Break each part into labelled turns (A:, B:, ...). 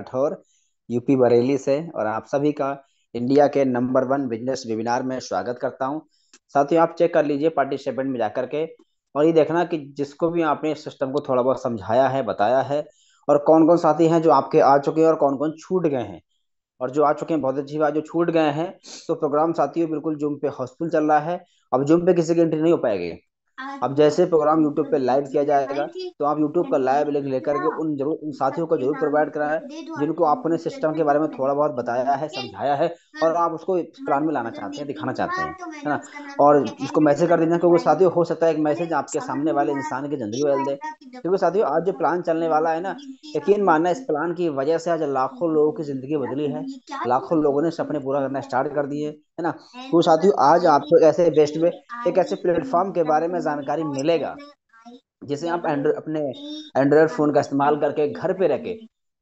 A: Rathore, UP Bareilly से। और आप सभी का इंडिया के नंबर वन बिजनेस वेबिनार में स्वागत करता हूं। साथियों, आप चेक कर लीजिए पार्टिसिपेंट में जाकर के, और ये देखना कि जिसको भी आपने सिस्टम को थोड़ा बहुत समझाया है, बताया है, और कौन कौन साथी हैं जो आपके आ चुके हैं और कौन कौन छूट गए हैं। और जो आ चुके हैं बहुत अच्छी बात, जो छूट गए हैं तो प्रोग्राम साथियों बिल्कुल जूम पे हाउसफुल चल रहा है। अब जूम पे किसी की एंट्री नहीं हो पाएगी। अब जैसे प्रोग्राम यूट्यूब पे लाइव किया जाएगा तो आप यूट्यूब का लाइव लिंक लेकर के उन साथियों को जरूर प्रोवाइड कराएं जिनको आपने सिस्टम के बारे में थोड़ा बहुत बताया है, समझाया है, और आप उसको प्लान में लाना चाहते हैं, दिखाना चाहते हैं, है ना। और उसको मैसेज कर देना, क्योंकि साथियों हो सकता है एक मैसेज आपके सामने वाले इंसान की जिंदगी बदल दे। क्योंकि साथियों आज जो प्लान चलने वाला है ना, यकीन मानना इस प्लान की वजह से आज लाखों लोगों की जिंदगी बदली है। लाखों लोगों ने सपने पूरा करना स्टार्ट कर दिए, है ना। तो साथियों आज आपको ऐसे बेस्ट में एक ऐसे प्लेटफॉर्म के बारे में जानकारी मिलेगा जिसे आप अपने एंड्रॉयड फोन का इस्तेमाल करके घर पे रह के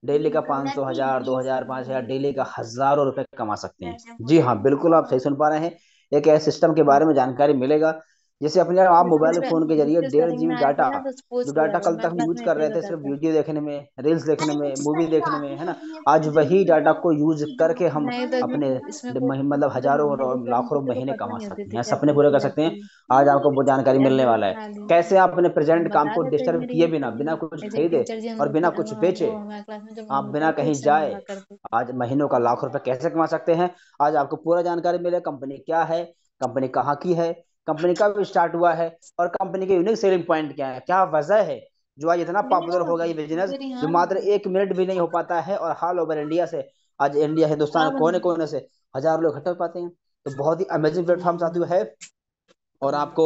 A: डेली का 500, 1000, 2000, 5000, डेली का हजारों रुपए कमा सकते हैं। जी हाँ, बिल्कुल आप सही सुन पा रहे हैं। एक ऐसे सिस्टम के बारे में जानकारी मिलेगा जिसे अपने आप मोबाइल फोन के जरिए 1.5 GB डाटा, जो डाटा कल तक हम यूज कर रहे थे सिर्फ वीडियो देखने में, रील्स देखने में, मूवी देखने में, है ना, आज वही डाटा को यूज करके हम अपने मतलब हजारों और लाखों महीने कमा सकते हैं, सपने पूरे कर सकते हैं। आज आपको वो जानकारी मिलने वाला है कैसे आप अपने प्रेजेंट काम को डिस्टर्ब किए बिना, बिना कुछ खरीदे और बिना कुछ बेचे, आप बिना कहीं जाए आज महीनों का लाखों रुपए कैसे कमा सकते हैं। आज आपको पूरा जानकारी मिले, कंपनी क्या है, कंपनी कहाँ की है, कंपनी कब स्टार्ट हुआ है, और कंपनी के यूनिक सेलिंग पॉइंट क्या है, क्या वजह है जो आज इतना पॉपुलर हो गया ये बिजनेस, जो मात्र 1 मिनट भी नहीं हो पाता है, और ऑल ओवर इंडिया से, आज इंडिया हिंदुस्तान कोने कोने से हजारों लोग इकट्ठे हो पाते हैं। तो बहुत ही अमेजिंग प्लेटफॉर्म साथियों है। और आपको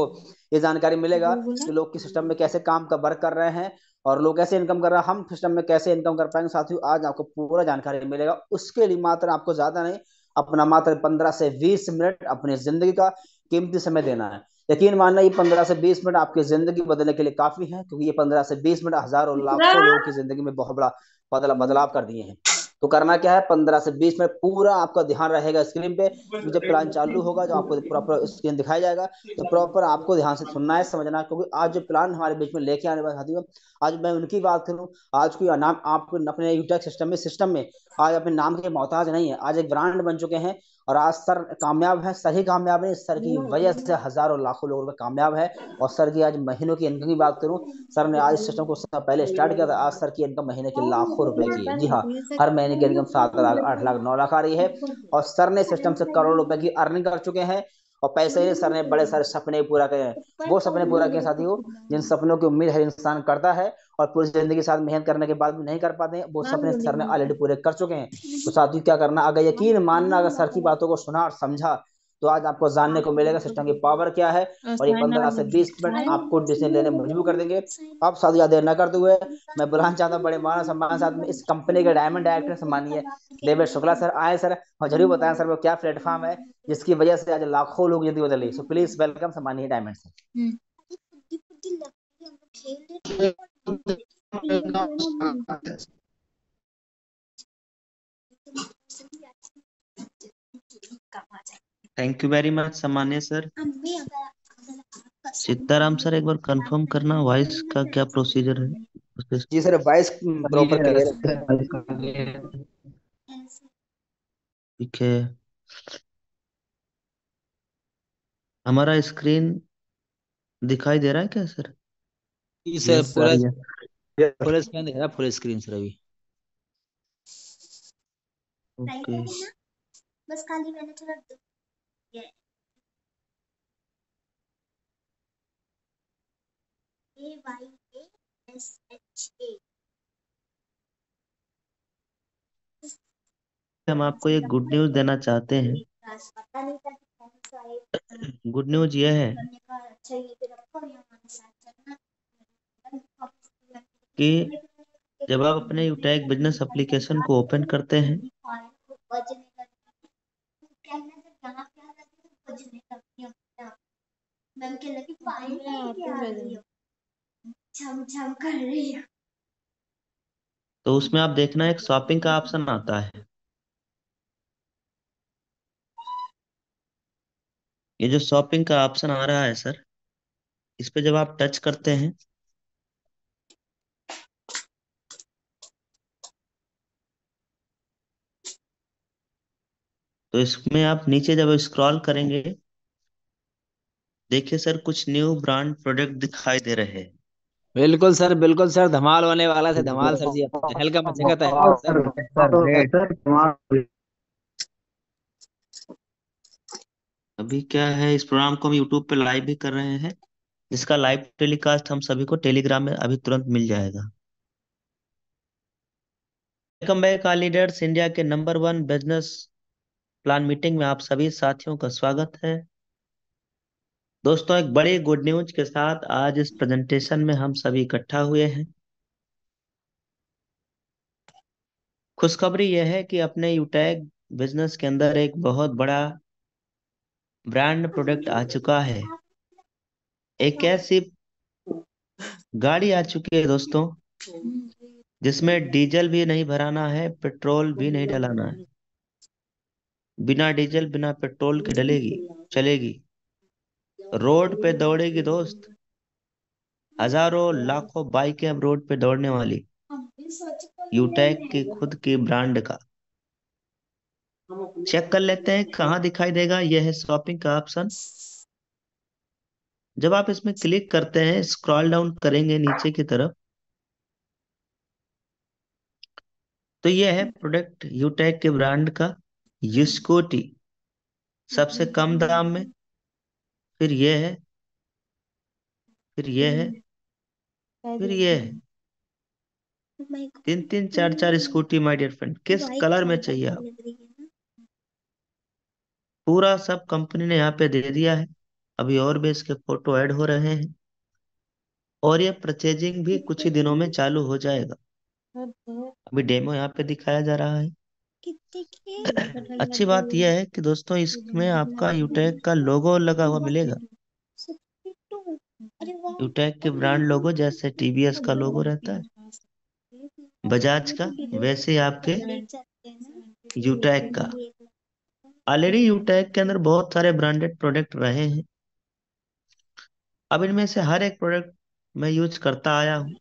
A: ये जानकारी मिलेगा कि लोग किस सिस्टम में कैसे काम का वर्क कर रहे हैं, और लोग कैसे इनकम कर रहे हैं, हम सिस्टम में कैसे इनकम कर पाएंगे। साथियों आज आपको पूरा जानकारी मिलेगा, उसके लिए मात्र आपको ज्यादा नहीं, अपना मात्र 15 से 20 मिनट अपनी जिंदगी का कीमती समय देना है। यकीन मानना ये 15 से 20 मिनट आपकी जिंदगी बदलने के लिए काफी है, क्योंकि ये 15 से 20 मिनट हजारों लाखों लोगों की जिंदगी में बहुत बड़ा बदलाव कर दिए हैं। तो करना क्या है, 15 से 20 मिनट पूरा आपका ध्यान रहेगा स्क्रीन पे, क्योंकि जब प्लान चालू होगा जो आपको प्रॉपर स्क्रीन दिखाया जाएगा तो प्रॉपर आपको ध्यान से सुनना है, समझना है। क्योंकि आज जो प्लान हमारे बीच में लेके आने वाले साथियों, आज मैं उनकी बात करूं, आज कोई नाम आपको अपने यूटेक सिस्टम में आज अपने नाम के मोहताज नहीं है, आज एक ब्रांड बन चुके हैं। और आज सर कामयाब है, सही कामयाब है, सर की वजह से हजारों लाखों लोगों में कामयाब है। और सर की आज महीनों की इनकम की बात करूं, सर ने आज इस सिस्टम को पहले स्टार्ट किया था, आज सर की इनकम महीने की लाखों रुपए की है। जी हाँ, हर महीने की इनकम 7 लाख, 8 लाख, 9 लाख आ रही है। और सर ने सिस्टम से करोड़ रुपए की अर्निंग कर चुके हैं। और पैसे ही सर ने बड़े सारे सपने पूरा किए हैं, वो सपने पूरा किए साथियों जिन सपनों की उम्मीद हर इंसान करता है और पूरी जिंदगी के साथ मेहनत करने के बाद भी नहीं कर पाते हैं, वो सपने सर ने ऑलरेडी पूरे कर चुके हैं। तो साथियों क्या करना, अगर यकीन मानना, अगर सर की बातों को सुना और समझा तो आज आपको जानने को मिलेगा सिस्टम की पावर क्या है। और ये 15 से 20 मिनट आपको डिसीजन लेने में मजबूर कर देंगे। अब साथ याद देर न करते हुए मैं बुलाना चाहता हूँ बड़े मान सम्मान साथ में इस कंपनी के डायमंड डायरेक्टर सम्मानीय देवेश शुक्ला सर आए सर, और जरूर बताएं सर वो क्या प्लेटफॉर्म है जिसकी वजह से आज लाखों लोग जिंदगी बदली। सो प्लीज वेलकम सम्मानीय diamond sir.
B: Thank you very much सामान्य सर। सीताराम सर, एक बार कंफर्म करना वॉइस का क्या प्रोसीजर है उसे।
A: जी सर, वॉइस प्रॉपर क्लियर है।
B: ठीक है, हमारा स्क्रीन दिखाई दे रहा है क्या सर?
C: जी सर,
B: यस
C: पूरा
B: सर, यस।
C: फुल स्क्रीन दिख रहा है, फुल स्क्रीन सर अभी।
B: ओके। हम आपको एक गुड न्यूज देना चाहते हैं। गुड न्यूज यह है कि जब आप अपने यूटैग बिजनेस एप्लीकेशन को ओपन करते हैं तो उसमें आप देखना एक शॉपिंग का ऑप्शन आता है। ये जो शॉपिंग का ऑप्शन आ रहा है सर, इस पे जब आप टच करते हैं तो इसमें आप नीचे जब स्क्रॉल करेंगे, देखिए सर कुछ न्यू ब्रांड प्रोडक्ट दिखाई दे रहे हैं।
C: बिल्कुल सर, धमाल होने वाला है, धमाल सर जी। तहलका मचेगा, तहलका सर।
B: अभी क्या है, इस प्रोग्राम को हम यूट्यूब पे लाइव भी कर रहे हैं, जिसका लाइव टेलीकास्ट हम सभी को टेलीग्राम में अभी तुरंत मिल जाएगा। Welcome back all leaders, India के नंबर 1 बिजनेस प्लान मीटिंग में आप सभी साथियों का स्वागत है। दोस्तों, एक बड़ी गुड न्यूज के साथ आज इस प्रेजेंटेशन में हम सभी इकट्ठा हुए हैं। खुशखबरी यह है कि अपने यूटैग बिजनेस के अंदर एक बहुत बड़ा ब्रांड प्रोडक्ट आ चुका है। एक ऐसी गाड़ी आ चुकी है दोस्तों, जिसमें डीजल भी नहीं भराना है, पेट्रोल भी नहीं डलाना है। बिना डीजल बिना पेट्रोल के डलेगी, चलेगी, रोड पे दौड़ेगी दोस्त। हजारों लाखों बाइकें अब रोड पे दौड़ने वाली, यूटैग की खुद की ब्रांड का। चेक कर लेते हैं कहाँ दिखाई देगा। यह है शॉपिंग का ऑप्शन। जब आप इसमें क्लिक करते हैं, स्क्रॉल डाउन करेंगे नीचे की तरफ, तो यह है प्रोडक्ट यूटैग के ब्रांड का यूस्कूटी, सबसे कम दाम में। फिर ये है, फिर ये है, फिर ये है। तीन तीन चार चार स्कूटी माय डियर फ्रेंड। किस कलर में चाहिए आप, पूरा सब कंपनी ने यहाँ पे दे दिया है। अभी और भी इसके फोटो ऐड हो रहे हैं, और ये परचेजिंग भी कुछ ही दिनों में चालू हो जाएगा। अभी डेमो यहाँ पे दिखाया जा रहा है। अच्छी बात यह है कि दोस्तों, इसमें आपका यूटेक का लोगो लगा हुआ मिलेगा। यूटेक के ब्रांड लोगो, जैसे टीवीएस का लोगो रहता है, बजाज का, वैसे ही आपके यूटेक का। ऑलरेडी यूटेक के अंदर बहुत सारे ब्रांडेड प्रोडक्ट रहे हैं। अब इनमें से हर एक प्रोडक्ट मैं यूज करता आया हूँ।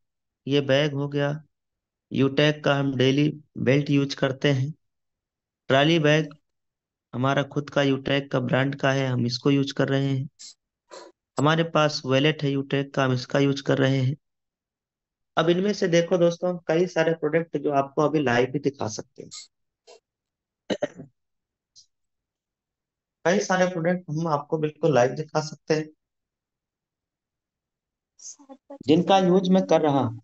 B: ये बैग हो गया, यूटेक का हम डेली बेल्ट यूज करते हैं। ट्रॉली बैग हमारा खुद का यूटेक का ब्रांड का है, हम इसको यूज कर रहे हैं। हमारे पास वॉलेट है यूटेक का, हम इसका यूज कर रहे हैं। अब इनमें से देखो दोस्तों, हम कई सारे प्रोडक्ट जो आपको अभी लाइव भी दिखा सकते हैं। कई सारे प्रोडक्ट हम आपको बिल्कुल लाइव दिखा सकते हैं, जिनका यूज मैं कर रहा हूँ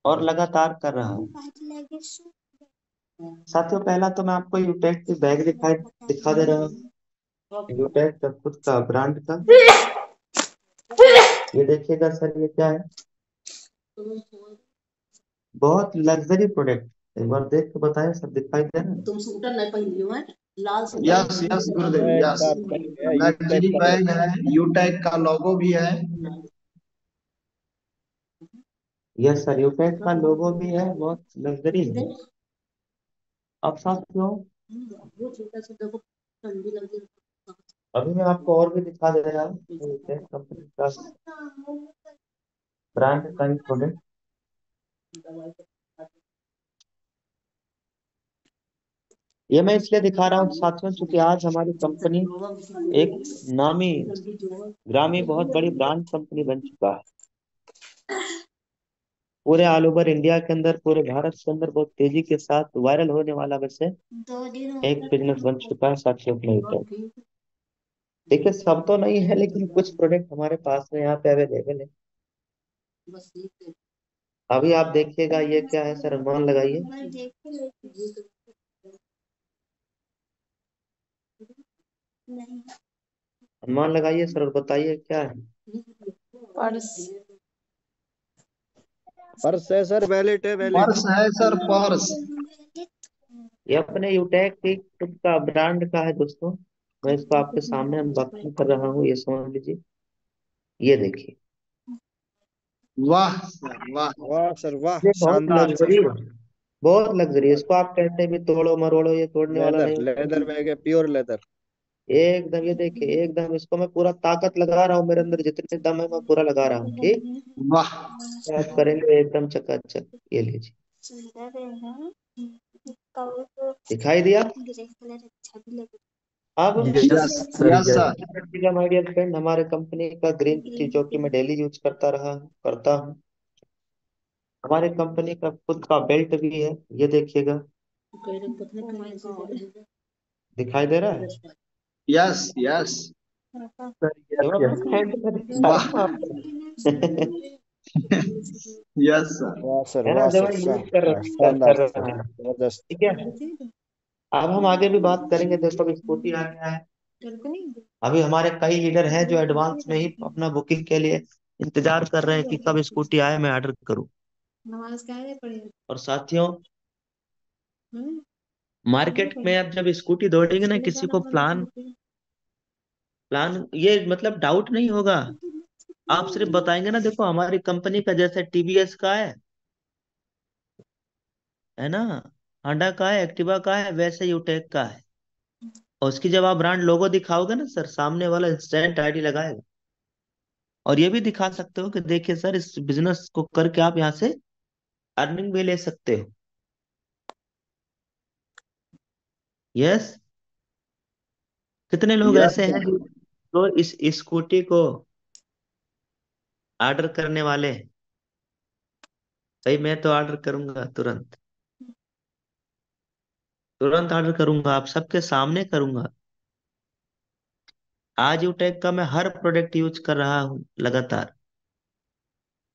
B: और लगातार कर रहा हूँ। साथियों, पहला तो मैं आपको यूटेक की बैग दिखा दे रहा हूँ, यूटेक का खुद का ब्रांड का। ये देखिएगा सर, ये क्या है, बहुत लग्जरी प्रोडक्ट। एक बार देख के बताएं सर, दिखाई दे रहा है? तुम सूटर नहीं पहनी हो, लाल यस यस गुरुदेव, यस लग्जरी बैग है, यूटेक का लोगो भी है। यस सर, यूटेक का लोगो भी है, बहुत लग्जरी है। अब साथियों, अभी मैं आपको और भी दिखा दे रहा हूँ यूटेक कंपनी का ब्रांड का ही प्रोडक्ट। ये मैं इसलिए दिखा रहा हूँ साथियों, क्योंकि आज हमारी कंपनी एक नामी ग्रामी बहुत बड़ी ब्रांड कंपनी बन चुका है। पूरे ऑल ओवर इंडिया के अंदर, पूरे भारत के अंदर बहुत तेजी के साथ वायरल होने वाला वैसे एक बिजनेस बन चुका है साथियों अपने ऊपर। देखिए, सब तो नहीं है, लेकिन कुछ प्रोडक्ट हमारे पास में यहाँ पे अवेलेबल है। अभी आप देखिएगा, ये क्या है सर, अनुमान लगाइए। अनुमान लगाइए सर और बताइए क्या है।
D: पर्स। पर्स है सर, वैलेट है, वैलेट।
E: पर्स है सर, पर्स।
B: ये अपने यूटेक की खुद का ब्रांड का है दोस्तों। मैं इसको आपके सामने अनबॉक्सिंग कर रहा हूँ, ये समझ लीजिए। ये देखिए,
E: वाह सर वाह।
D: वाह सर वाह,
B: ये बहुत
D: शानदार सर।
B: लग्जरी है, बहुत लग्जरी। इसको आप कैसे भी तोड़ो मरोड़ो, ये तोड़ने वाला
D: लेदर
B: नहीं
D: लेदर
B: होता।
D: बैग है, प्योर लेदर।
B: एकदम, ये देखिए, एकदम इसको मैं पूरा ताकत लगा रहा हूँ, मेरे अंदर जितने दम है मैं पूरा लगा रहा हूँ। ठीक,
E: वाह
B: आप करेंगे एकदम चकाचक। ये लीजिए, दिखाई दिया अब
A: yes sir,
E: yes
A: yes.
E: Sir.
B: My dear friend, हमारे कंपनी का ग्रीन टी जो कि मैं डेली यूज करता हूँ। हमारे कंपनी का खुद का बेल्ट भी है, ये देखिएगा, दिखाई दे रहा है।
E: Yes yes.
A: सर
B: जो
A: यस,
B: मैं
A: यस।
B: हैंड में दिखा
E: वाह।
B: रहा हूँ आपको।
E: Yes sir.
D: वाह सर,
B: है ना,
D: वाह
B: जो
D: सर,
B: मैं यूज
D: शानदार
B: कर
D: सर,
B: रहा हूँ।
D: जबरदस्त।
B: ठीक है, अब हम आगे भी बात करेंगे। देखो अभी स्कूटी आ गया है। अभी हमारे कई लीडर हैं जो एडवांस में ही अपना बुकिंग के लिए इंतजार कर रहे हैं कि कब स्कूटी आए, मैं ऑर्डर करूं। और साथियों, मार्केट में अब जब स्कूटी दौड़ेंगे ना, किसी को प्लान प्लान ये मतलब डाउट नहीं होगा। आप सिर्फ बताएंगे ना, देखो हमारी कंपनी का जैसे टीवीएस का है ना, होंडा का है, एक्टिवा का है, वैसे यूटेक का है। और उसकी जब आप ब्रांड लोगो दिखाओगे ना सर, सामने वाला इंस्टेंट आईडी लगाएगा। और ये भी दिखा सकते हो कि देखिए सर, इस बिजनेस को करके आप यहाँ से अर्निंग भी ले सकते हो। यस। कितने लोग
E: यस
B: ऐसे हैं
E: सर।
B: जो इस स्कूटी को ऑर्डर करने वाले हैं? भाई मैं तो ऑर्डर करूंगा, तुरंत तुरंत ऑर्डर करूंगा, आप सबके सामने करूंगा। आज यूटेक का मैं हर प्रोडक्ट यूज कर रहा हूँ लगातार।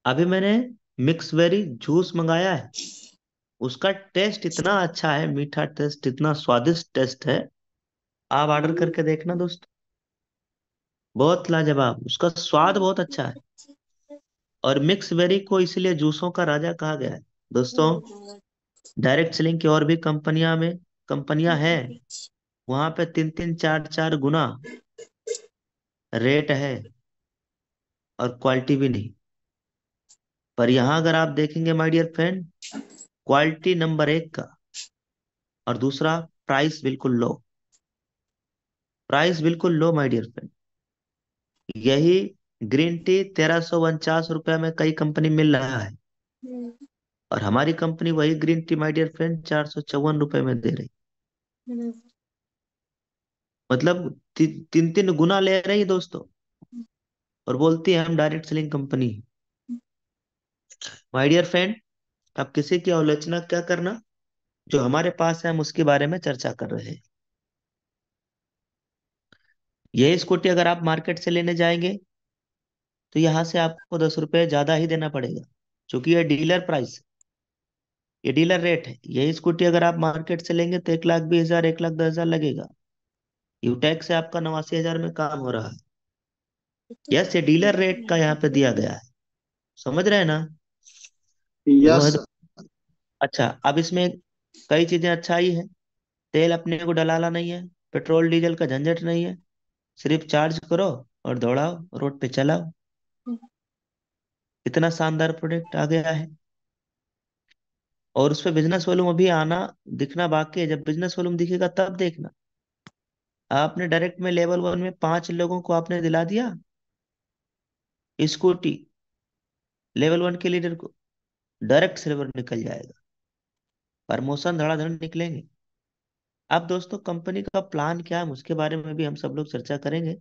B: अभी मैंने मिक्स बेरी जूस मंगाया है, उसका टेस्ट इतना अच्छा है, मीठा टेस्ट, इतना स्वादिष्ट टेस्ट है। आप ऑर्डर करके देखना दोस्तों, बहुत लाजवाब, उसका स्वाद बहुत अच्छा है। और मिक्स बेरी को इसलिए जूसों का राजा कहा गया है दोस्तों। डायरेक्ट सेलिंग की और भी कंपनियां हैं, वहां पे 3-3 4-4 गुना रेट है और क्वालिटी भी नहीं। पर यहाँ अगर आप देखेंगे my dear friend, quality number 1 का, और दूसरा प्राइस बिल्कुल लो, प्राइस बिल्कुल लो माय डियर फ्रेंड। यही ग्रीन टी 1349 रुपये में कई कंपनी मिल रहा है, और हमारी कंपनी वही green tea my dear friend 454 रुपये में दे रही। मतलब 3-3 गुना ले रही है दोस्तों, और बोलती है हम direct selling company. My dear friend, अब किसी की आलोचना क्या करना, जो हमारे पास है हम उसके बारे में चर्चा कर रहे हैं। यही स्कूटी अगर आप मार्केट से लेने जाएंगे तो यहाँ से आपको 10 रुपये ज्यादा ही देना पड़ेगा, क्योंकि ये डीलर प्राइस, ये डीलर रेट है। यही स्कूटी अगर आप मार्केट से लेंगे तो 1,20,000 1,10,000 लगेगा। यूटेक से आपका 89,000 में काम हो रहा है। यस, ये डीलर रेट का यहाँ पे दिया गया है, समझ रहे हैं ना। ये वो
E: यस
B: है
E: सर।
B: अच्छा, अब इसमें कई चीजें अच्छाई है। तेल अपने को डलाना नहीं है, पेट्रोल डीजल का झंझट नहीं है, सिर्फ चार्ज करो और दौड़ाओ, रोड पे चलाओ। इतना शानदार प्रोडक्ट आ गया है। और उस पे बिजनेस वॉल्यूम अभी आना दिखना बाकी है, जब बिजनेस वॉल्यूम दिखेगा तब देखना। आपने डायरेक्ट में लेवल 1 में 5 लोगों को आपने दिला दिया स्कूटी, लेवल 1 के लीडर को डायरेक्ट सिल्वर निकल जाएगा, प्रमोशन धड़ाधड़ निकलेंगे। अब दोस्तों कंपनी का प्लान क्या है, उसके बारे में भी हम सब लोग चर्चा करेंगे।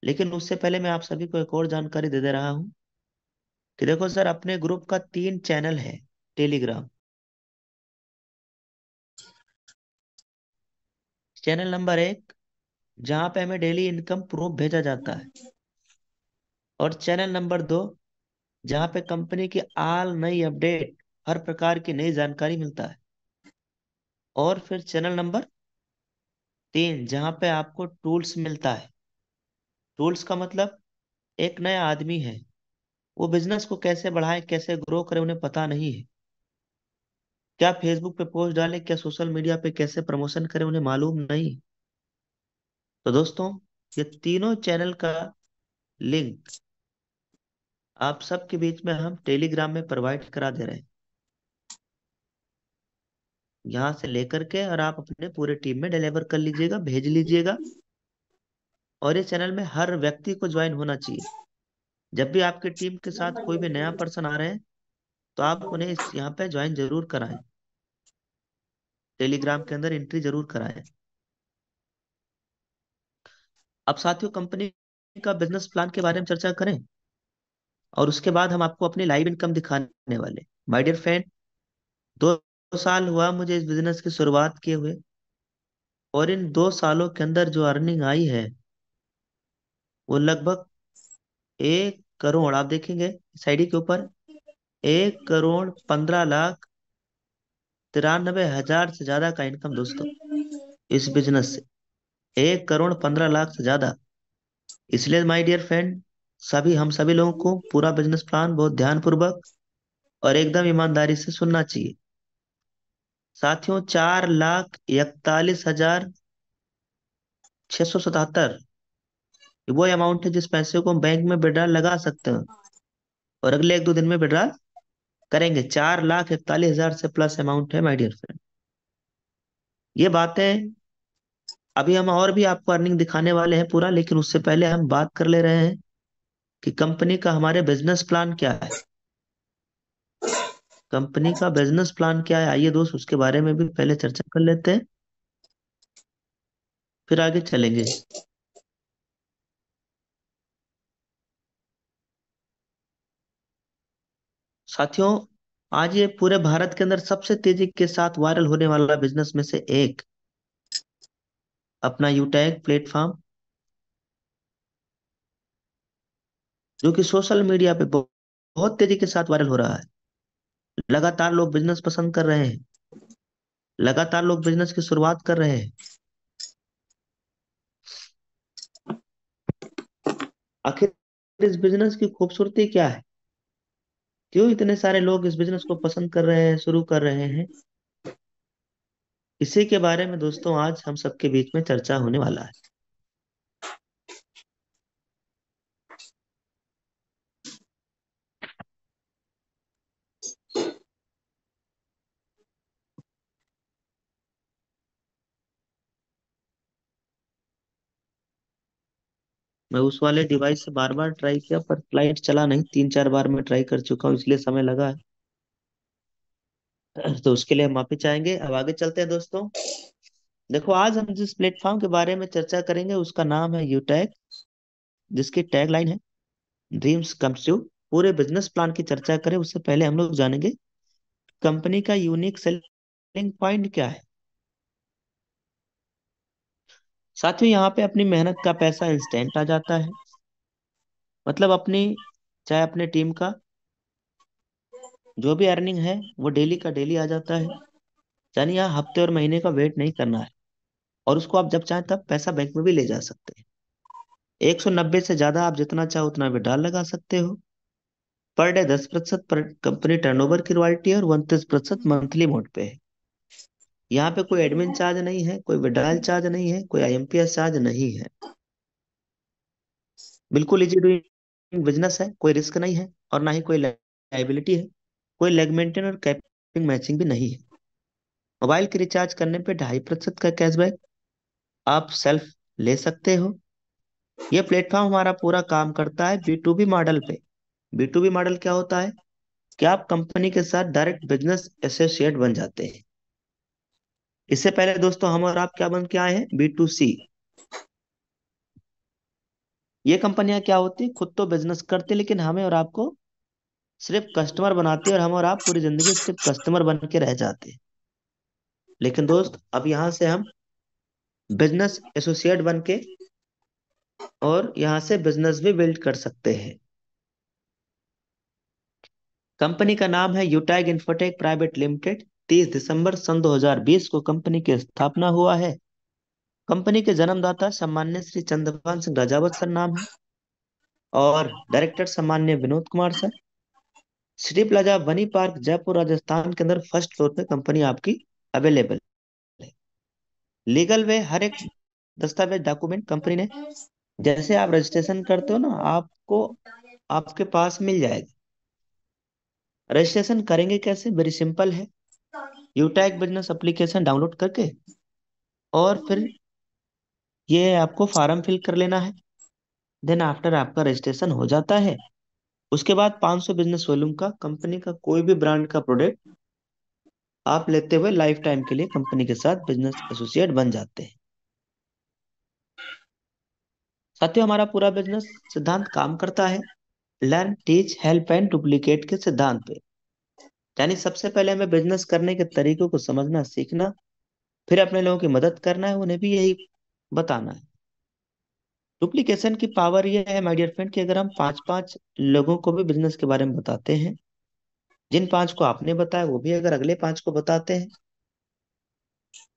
B: लेकिन उससे पहले मैं आप सभी को एक और जानकारी दे रहा हूँ कि देखो सर, अपने ग्रुप का 3 चैनल है टेलीग्राम। चैनल नंबर 1, जहाँ पे हमें डेली इनकम प्रूफ भेजा जाता है। और चैनल नंबर 2, जहाँ पे कंपनी की आल नई अपडेट, हर प्रकार की नई जानकारी मिलता है। और फिर चैनल नंबर 3, जहाँ पे आपको टूल्स मिलता है। टूल्स का मतलब, एक नया आदमी है, वो बिजनेस को कैसे बढ़ाए, कैसे ग्रो करे, उन्हें पता नहीं है। क्या फेसबुक पे पोस्ट डाले, क्या सोशल मीडिया पे कैसे प्रमोशन करे, उन्हें मालूम नहीं। तो दोस्तों, ये तीनों चैनल का लिंक आप सबके बीच में हम टेलीग्राम में प्रोवाइड करा दे रहे हैं। यहाँ से लेकर के और आप अपने पूरे टीम में डिलीवर कर लीजिएगा, भेज लीजिएगा। और ये चैनल में हर व्यक्ति को ज्वाइन होना चाहिए। जब भी आपकी टीम के साथ कोई भी नया पर्सन आ रहे हैं, तो आप उन्हें यहाँ पे ज्वाइन जरूर कराएं, टेलीग्राम के अंदर एंट्री जरूर कराएं। अब साथियों कंपनी का बिजनेस प्लान के बारे में चर्चा करें और उसके बाद हम आपको अपनी लाइव इनकम दिखाने वाले। माय डियर फ्रेंड, 2 साल हुआ मुझे इस बिजनेस की शुरुआत किए हुए, और इन 2 सालों के अंदर जो अर्निंग आई है वो लगभग 1 करोड़, आप देखेंगे इस आईडी के ऊपर 1,15,93,हजार से ज्यादा का इनकम दोस्तों इस बिजनेस से। 1,15,00,000 से ज्यादा। इसलिए माय डियर फ्रेंड, हम सभी लोगों को पूरा बिजनेस प्लान बहुत ध्यानपूर्वक और एकदम ईमानदारी से सुनना चाहिए। साथियों, 4,41,677 वो अमाउंट है जिस पैसे को हम बैंक में विड्रॉल लगा सकते हैं और अगले 1-2 दिन में विड्रॉल करेंगे। 4,41,000 से प्लस अमाउंट है माय डियर फ्रेंड। ये बातें अभी हम और भी आपको अर्निंग दिखाने वाले हैं पूरा, लेकिन उससे पहले हम बात कर ले रहे हैं कि कंपनी का हमारे बिजनेस प्लान क्या है। कंपनी का बिजनेस प्लान क्या है, आइए दोस्त उसके बारे में भी पहले चर्चा कर लेते हैं, फिर आगे चलेंगे। साथियों, आज ये पूरे भारत के अंदर सबसे तेजी के साथ वायरल होने वाला बिजनेस में से एक अपना यूटैग प्लेटफॉर्म, जो कि सोशल मीडिया पे बहुत तेजी के साथ वायरल हो रहा है। लगातार लोग बिजनेस पसंद कर रहे हैं, लगातार लोग बिजनेस की शुरुआत कर रहे हैं। आखिर इस बिजनेस की खूबसूरती क्या है, क्यों इतने सारे लोग इस बिजनेस को पसंद कर रहे हैं, शुरू कर रहे हैं, इसी के बारे में दोस्तों आज हम सबके बीच में चर्चा होने वाला है। मैं उस वाले डिवाइस से बार बार ट्राई किया पर फ्लाइट चला नहीं, 3-4 बार मैं ट्राई कर चुका हूँ, इसलिए समय लगा है। तो उसके लिए हम माफी चाहेंगे। अब आगे चलते हैं दोस्तों। देखो, आज हम जिस प्लेटफॉर्म के बारे में चर्चा करेंगे उसका नाम है यूटैग, जिसकी टैगलाइन है ड्रीम्स कम्स ट्रू। पूरे बिजनेस प्लान की चर्चा करें उससे पहले हम लोग जानेंगे कंपनी का यूनिक सेलिंग पॉइंट क्या है। साथियों, यहाँ पे अपनी मेहनत का पैसा इंस्टेंट आ जाता है। मतलब अपनी, चाहे अपने टीम का जो भी अर्निंग है वो डेली का डेली आ जाता है। यानी यहाँ हफ्ते और महीने का वेट नहीं करना है, और उसको आप जब चाहें तब पैसा बैंक में भी ले जा सकते हैं। 190 से ज्यादा आप जितना चाहो उतना विड्रॉल लगा सकते हो। पर डे 10% पर कंपनी टर्नओवर की रॉयल्टी है और 29% मंथली मोड पे है। यहाँ पे कोई एडमिन चार्ज नहीं है, कोई विड्रॉल चार्ज नहीं है, कोई आईएमपीएस चार्ज नहीं है। बिल्कुल इजी डूइंग बिजनेस है, कोई रिस्क नहीं है और ना ही कोई लाइबिलिटी है। कोई लेग मेंटेन और कैपिंग मैचिंग भी नहीं है। मोबाइल के रिचार्ज करने पे 2.5% का कैशबैक आप सेल्फ ले सकते हो। ये प्लेटफॉर्म हमारा पूरा काम करता है B2B मॉडल पे। B2B मॉडल क्या होता है कि आप कंपनी के साथ डायरेक्ट बिजनेस एसोसिएट बन जाते हैं। इससे पहले दोस्तों हम और आप क्या बन के आए हैं, B2C। ये कंपनियां क्या होती है, खुद तो बिजनेस करती लेकिन हमें और आपको सिर्फ कस्टमर बनाती है, और हम और आप पूरी जिंदगी सिर्फ कस्टमर बन के रह जाते हैं। लेकिन दोस्त अब यहाँ से हम बिजनेस एसोसिएट बन के और यहाँ से बिजनेस भी बिल्ड कर सकते हैं। कंपनी का नाम है यूटैग इन्फोटेक प्राइवेट लिमिटेड। 30 दिसंबर सन 2020 को कंपनी की स्थापना हुआ है। कंपनी के जन्मदाता सम्मान्य श्री चंद्रभान सिंह राजावत सर नाम है, और डायरेक्टर सम्मान्य Vinod Kumar sir. City plaza Bani park Jaipur Rajasthan के अंदर फर्स्ट फ्लोर पे कंपनी आपकी अवेलेबल है। लीगल वे हर एक दस्तावेज डॉक्यूमेंट कंपनी ने, जैसे आप रजिस्ट्रेशन करते हो ना, आपको आपके पास मिल जाएगा। रजिस्ट्रेशन करेंगे कैसे, वेरी सिंपल है। यूटैग बिजनेस एप्लीकेशन डाउनलोड करके और फिर ये आपको फॉर्म फिल कर लेना है। देन आफ्टर आपका रजिस्ट्रेशन हो जाता है। उसके बाद 500 बिजनेस वॉल्यूम का कंपनी का कोई भी ब्रांड का प्रोडक्ट आप लेते हुए लाइफ टाइम के लिए कंपनी के साथ बिजनेस एसोसिएट बन जाते हैं। साथियों, हमारा पूरा बिजनेस सिद्धांत काम करता है learn teach help and duplicate के सिद्धांत पे। यानी सबसे पहले हमें बिजनेस करने के तरीकों को समझना सीखना, फिर अपने लोगों की मदद करना है, उन्हें भी यही बताना है। डुप्लीकेशन की पावर यह है माय डियर फ्रेंड कि अगर हम पांच पांच लोगों को भी बिजनेस के बारे में बताते हैं, जिन पांच को आपने बताया वो भी अगर अगले पांच को बताते हैं,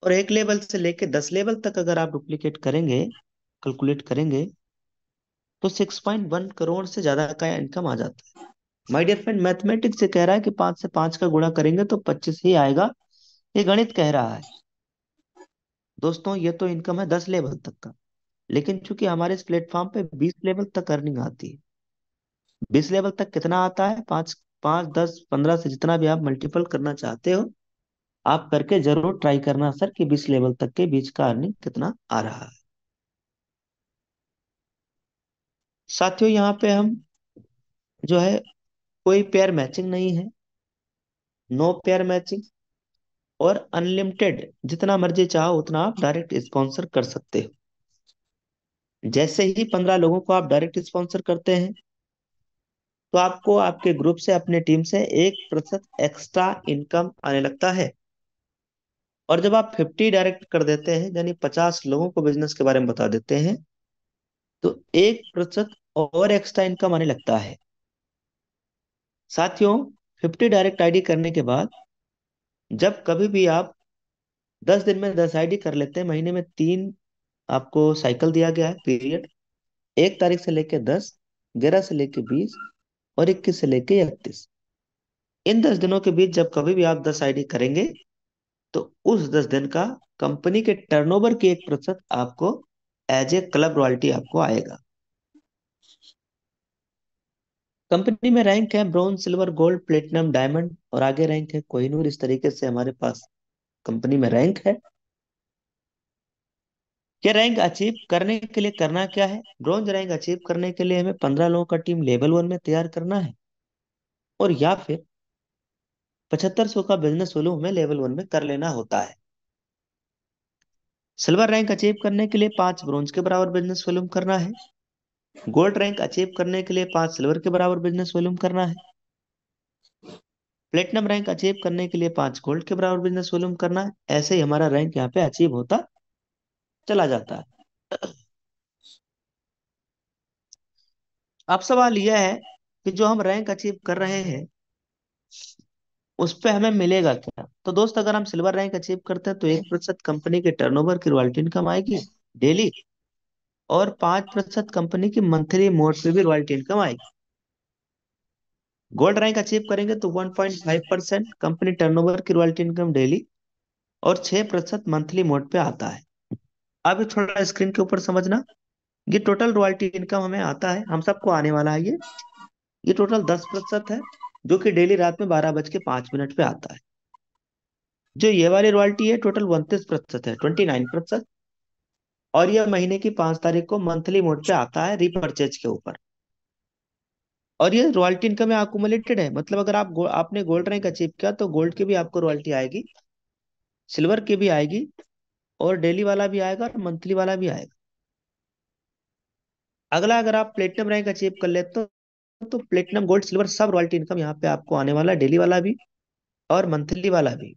B: और एक लेवल से लेके 10 लेवल तक अगर आप डुप्लीकेट करेंगे, कैलकुलेट करेंगे, तो 6.1 करोड़ से ज्यादा का इनकम आ जाता है। माय डियर फ्रेंड, मैथमेटिक्स से कह रहा है कि 5 से 5 का गुणा करेंगे तो 25 ही आएगा, ये गणित कह रहा है। दोस्तों, ये तो इनकम है 10 लेवल तक का, लेकिन चूंकि हमारे इस प्लेटफॉर्म पे 20 लेवल तक अर्निंग आती है। 20 लेवल तक कितना आता है? 5, 5, 10, 15 से जितना भी आप मल्टीपल करना चाहते हो, आप करके जरूर ट्राई करना सर कि 20 लेवल तक के बीच का अर्निंग कितना आ रहा है। साथियों, यहाँ पे हम जो है कोई पेयर मैचिंग नहीं है, नो पेयर मैचिंग, और अनलिमिटेड जितना मर्जी चाहो उतना आप डायरेक्ट स्पॉन्सर कर सकते हो। जैसे ही 15 लोगों को आप डायरेक्ट स्पॉन्सर करते हैं तो आपको आपके ग्रुप से, अपने टीम से 1% एक्स्ट्रा इनकम आने लगता है। और जब आप 50 डायरेक्ट कर देते हैं, यानी 50 लोगों को बिजनेस के बारे में बता देते हैं, तो 1% और एक्स्ट्रा इनकम आने लगता है। साथियों, 50 डायरेक्ट आईडी करने के बाद जब कभी भी आप 10 दिन में 10 आईडी कर लेते हैं, महीने में 3 आपको साइकिल दिया गया है पीरियड, 1 तारीख से लेके 10, 11 से लेके 20 और 21 से लेके 31। इन 10 दिनों के बीच जब कभी भी आप 10 आईडी करेंगे, तो उस 10 दिन का कंपनी के टर्नओवर की 1% आपको एज ए क्लब रॉयल्टी आपको आएगा। कंपनी में रैंक है bronze, silver, gold, platinum, diamond और आगे रैंक है कोहिनूर। इस तरीके से हमारे पास कंपनी में रैंक है। ये रैंक अचीव करने के लिए करना क्या है? ब्रॉन्ज रैंक अचीव करने के लिए हमें 15 लोगों का टीम लेवल 1 में तैयार करना है, और या फिर 7500 का बिजनेस वॉल्यूम हमें लेवल 1 में कर लेना होता है। सिल्वर रैंक अचीव करने के लिए 5 ब्रॉन्ज के बराबर बिजनेस वॉल्यूम करना है। गोल्ड रैंक अचीव करने के लिए 5 सिल्वर के बराबर बिजनेस वॉल्यूम करना है। प्लेटिनम रैंक अचीव करने के लिए 5 गोल्ड के बराबर बिजनेस वॉल्यूम करना है। ऐसे ही हमारा रैंक यहाँ पे अचीव होता चला जाता है। अब सवाल यह है कि जो हम रैंक अचीव कर रहे हैं उस पे हमें मिलेगा क्या? तो दोस्त, अगर हम सिल्वर रैंक अचीव करते हैं तो 1% कंपनी के टर्नओवर की रॉयल्टी इनकम आएगी डेली, और 5% कंपनी की मंथली मोड पे भी रॉयल्टी इनकम आएगी। गोल्ड रैंक अचीव करेंगे तो 1.5% कंपनी टर्नओवर की रॉयल्टी इनकम डेली, और 6% मंथली मोड पे आता है। अब ये थोड़ा स्क्रीन के ऊपर समझना, ये टोटल रॉयल्टी इनकम हमें आता है, हम सबको आने वाला है ये टोटल 10% है, जो कि डेली रात में 12:05 पे आता है। जो ये वाली रॉयल्टी है टोटल 29% है, 29%, और यह महीने की 5 तारीख को मंथली मोड पे आता है रीपरचेज के ऊपर। और ये रॉयल्टी इनकम में अकुमुलेटेड है, मतलब अगर आपने गोल्ड रैंक अचीव किया तो गोल्ड की भी आपको रॉयल्टी आएगी, सिल्वर की भी आएगी, और डेली वाला भी आएगा और मंथली वाला भी आएगा। अगला, अगर आप प्लेटिनम रैंक अचीव कर लेते हो तो प्लेटिनम, गोल्ड, सिल्वर सब रॉयल्टी इनकम यहाँ पे आपको आने वाला है, डेली वाला भी और मंथली वाला भी।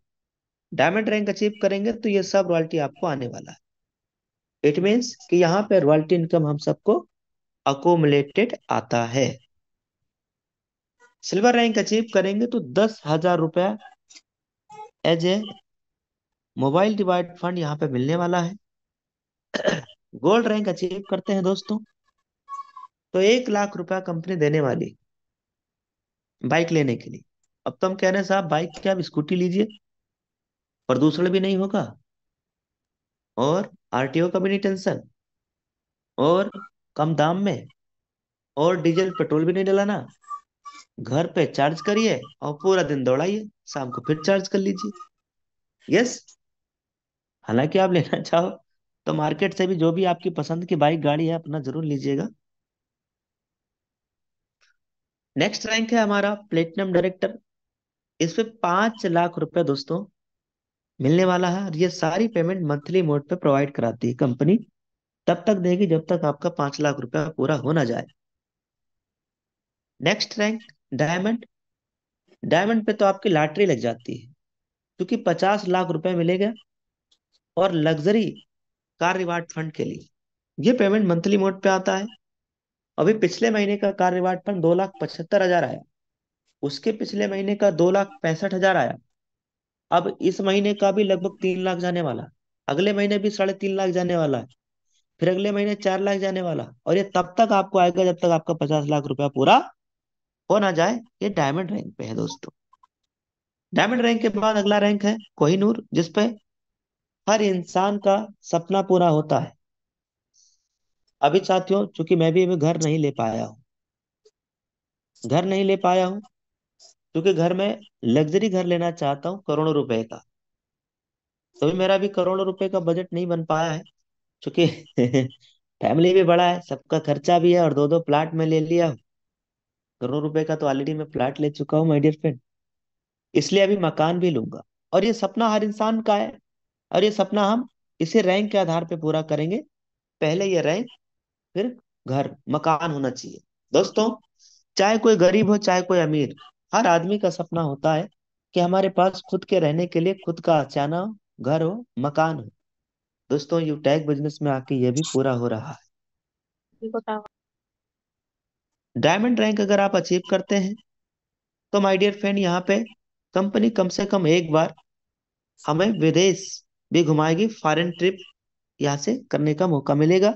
B: डायमंड रैंक अचीव करेंगे तो ये सब रॉयल्टी आपको आने वाला है। इट मीन्स कि यहाँ पे रॉयल्टी इनकम हम सबको अकोमुलेटेड आता है। सिल्वर रैंक अचीव करेंगे तो 10,000 रुपया as a mobile divide fund यहाँ पे मिलने वाला है। गोल्ड रैंक अचीव करते हैं दोस्तों तो 1 लाख रुपया कंपनी देने वाली बाइक लेने के लिए। अब तो हम कह रहे हैं साहब बाइक क्या, आप स्कूटी लीजिए, प्रदूषण भी नहीं होगा और आरटीओ का भी नहीं टेंशन, और कम दाम में, और डीजल पेट्रोल भी नहीं डलाना। घर पे चार्ज करिए और पूरा दिन दौड़ाइए, शाम को फिर चार्ज कर लीजिए। यस, हालांकि आप लेना चाहो तो मार्केट से भी जो भी आपकी पसंद की बाइक गाड़ी है अपना जरूर लीजिएगा। नेक्स्ट रैंक है हमारा प्लेटिनम डायरेक्टर। इस पे 5 लाख रुपए दोस्तों मिलने वाला है, और ये सारी पेमेंट मंथली मोड पे प्रोवाइड कराती है कंपनी। तब तक देगी जब तक आपका 5 लाख रुपया पूरा हो ना जाए। Next rank diamond. डायमंड पे तो आपकी लॉटरी लग जाती है, क्योंकि 50 लाख रुपए मिलेगा, और लग्जरी कार रिवार्ड फंड के लिए ये पेमेंट मंथली मोड पे आता है। अभी पिछले महीने का कार रिवार्ड फंड 2,75,000 आया, उसके पिछले महीने का 2,65,000 आया। अब इस महीने का भी लगभग 3 लाख जाने वाला, अगले महीने भी 3.5 लाख जाने वाला है, फिर अगले महीने 4 लाख जाने वाला, और ये तब तक आपको आएगा जब तक आपका 50 लाख रुपया पूरा हो ना जाए। ये डायमंड रैंक पे है दोस्तों। डायमंड रैंक के बाद अगला रैंक है कोहिनूर, जिसपे हर इंसान का सपना पूरा होता है। अभी साथियों, चूंकि मैं भी अभी घर नहीं ले पाया हूँ, घर नहीं ले पाया हूँ क्योंकि घर में लग्जरी घर लेना चाहता हूँ करोड़ों रुपए का। तो भी मेरा भी करोड़ों रुपए का बजट नहीं बन पाया है, क्योंकि फैमिली भी बड़ा है, सबका खर्चा भी है, और दो दो प्लाट में ले लिया हूँ। करोड़ों रुपए का तो ऑलरेडी मैं प्लाट ले चुका हूँ माय डियर फ्रेंड। इसलिए अभी मकान भी लूंगा, और ये सपना हर इंसान का है, और ये सपना हम इसे रैंक के आधार पे पूरा करेंगे। पहले ये रैंक, फिर घर, मकान होना चाहिए दोस्तों। चाहे कोई गरीब हो चाहे कोई अमीर, हर आदमी का सपना होता है कि हमारे पास खुद के रहने के लिए खुद का आशियाना हो, घर हो, मकान हो। दोस्तों यूटैग बिजनेस में आके ये भी पूरा हो रहा है। डायमंड रैंक अगर आप अचीव करते हैं तो माय डियर फ्रेंड, यहाँ पे कंपनी कम से कम एक बार हमें विदेश भी घुमाएगी, फॉरेन ट्रिप यहाँ से करने का मौका मिलेगा।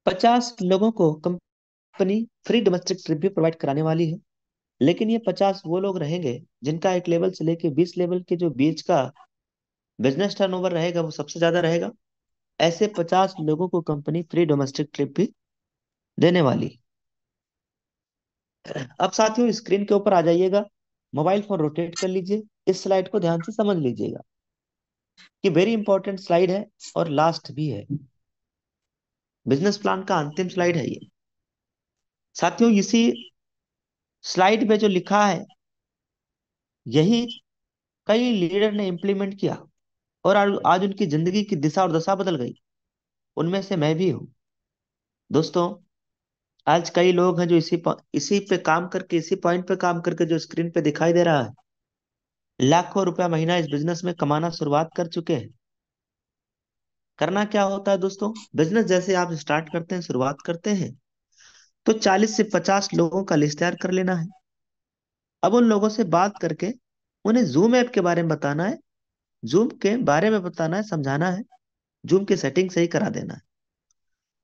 B: 50 लोगों को कंपनी फ्री डोमेस्टिक ट्रिप भी प्रोवाइड कराने वाली है। लेकिन ये 50 वो लोग रहेंगे जिनका एक लेवल से लेके 20 लेवल के जो बीच का बिजनेस टर्नओवर रहेगा वो सबसे ज्यादा रहेगा। ऐसे 50 लोगों को कंपनी फ्री डोमेस्टिक ट्रिप भी देने वाली है। अब साथियों स्क्रीन के ऊपर आ जाइएगा, मोबाइल फोन रोटेट कर लीजिए, इस स्लाइड को ध्यान से समझ लीजिएगा कि वेरी इंपॉर्टेंट स्लाइड है, और लास्ट भी है, बिजनेस प्लान का अंतिम स्लाइड है ये। साथियों इसी स्लाइड पे जो लिखा है यही कई लीडर ने इम्प्लीमेंट किया, और आज उनकी जिंदगी की दिशा और दशा बदल गई। उनमें से मैं भी हूँ दोस्तों। आज कई लोग हैं जो इसी पे काम करके, इसी पॉइंट पे काम करके जो स्क्रीन पे दिखाई दे रहा है, लाखों रुपया महीना इस बिजनेस में कमाना शुरुआत कर चुके हैं। करना क्या होता है दोस्तों, बिजनेस जैसे आप स्टार्ट करते हैं, शुरुआत करते हैं, तो 40 से 50 लोगों का लिस्ट तैयार कर लेना है। अब उन लोगों से बात करके उन्हें जूम ऐप के बारे में बताना है, जूम के बारे में बताना है, समझाना है, जूम की सेटिंग सही करा देना है।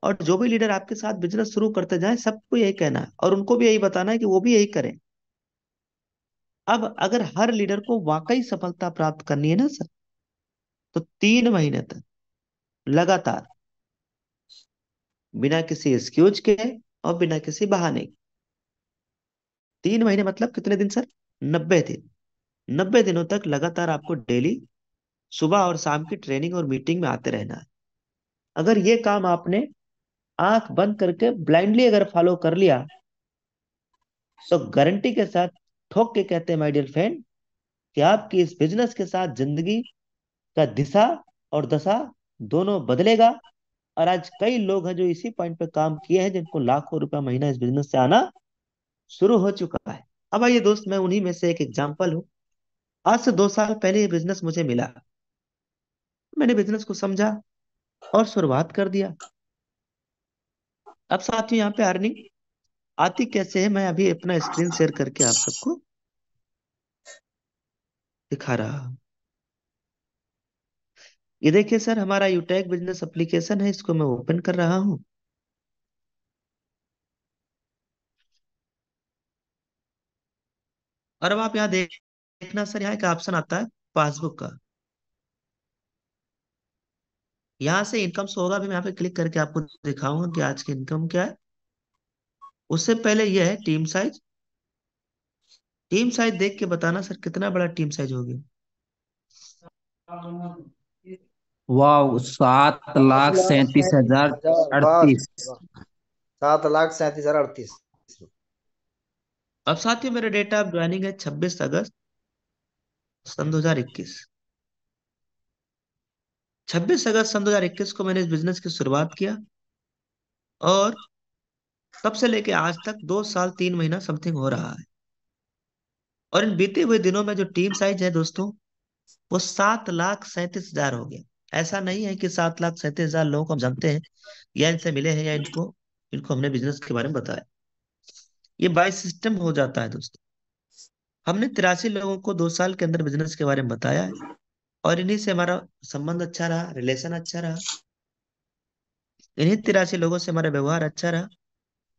B: और जो भी लीडर आपके साथ बिजनेस शुरू करते जाए सबको यही कहना है, और उनको भी यही बताना है कि वो भी यही करें। अब अगर हर लीडर को वाकई सफलता प्राप्त करनी है ना सर, तो 3 महीने तक लगातार, बिना किसी एक्सक्यूज के और बिना किसी बहाने के, 3 महीने मतलब कितने दिन सर, 90 दिन, 90 दिनों तक लगातार आपको डेली सुबह और शाम की ट्रेनिंग और मीटिंग में आते रहना है। अगर ये काम आपने आंख बंद करके ब्लाइंडली अगर फॉलो कर लिया, तो गारंटी के साथ ठोक के कहते हैं माय डियर फ्रेंड कि आपकी इस बिजनेस के साथ जिंदगी का दिशा और दशा दोनों बदलेगा। और आज कई लोग हैं जो इसी पॉइंट पे काम किए हैं, जिनको लाखों रुपया महीना इस बिजनेस से आना शुरू हो चुका है। अब आइए दोस्त, मैं उन्हीं में से एक एग्जांपल हूँ। आज से 2 साल पहले ये बिजनेस मुझे मिला, मैंने बिजनेस को समझा और शुरुआत कर दिया। अब साथियों यहाँ पे अर्निंग आती कैसे है, मैं अभी अपना स्क्रीन शेयर करके आप सबको दिखा रहा हूँ। ये देखिए सर, हमारा यूटैग बिजनेस एप्लीकेशन है, इसको मैं ओपन कर रहा हूँ। और अब आप यहाँ देखना सर, यहाँ एक ऑप्शन आता है पासबुक का, यहाँ से इनकम शो होगा। अभी मैं यहाँ पे क्लिक करके आपको दिखाऊंगा कि आज की इनकम क्या है। उससे पहले यह है टीम साइज। टीम साइज देख के बताना सर कितना बड़ा टीम साइज हो गया।
C: वाह, 7,37,038।
D: वाह वाह।
A: 7,37,38।
B: अब साथियों मेरा डेटा ऑफ ज्वाइनिंग है 26 अगस्त सन 2021। 26 अगस्त सन 2021 को मैंने इस बिजनेस की शुरुआत किया और तब से लेके आज तक 2 साल 3 महीना समथिंग हो रहा है। और इन बीते हुए दिनों में जो टीम साइज है दोस्तों, वो 7,37,000 हो गया। ऐसा नहीं है कि 7,37,000 लोगों को हम जानते हैं या इनसे मिले हैं या इनको इनको हमने बिजनेस के बारे में बताया। ये बाय सिस्टम हो जाता है दोस्तों। हमने 83 लोगों को 2 साल के अंदर बिजनेस के बारे में बताया है और इन्हीं से हमारा संबंध अच्छा रहा, रिलेशन अच्छा रहा। इन्हीं 83 लोगों से हमारा व्यवहार अच्छा रहा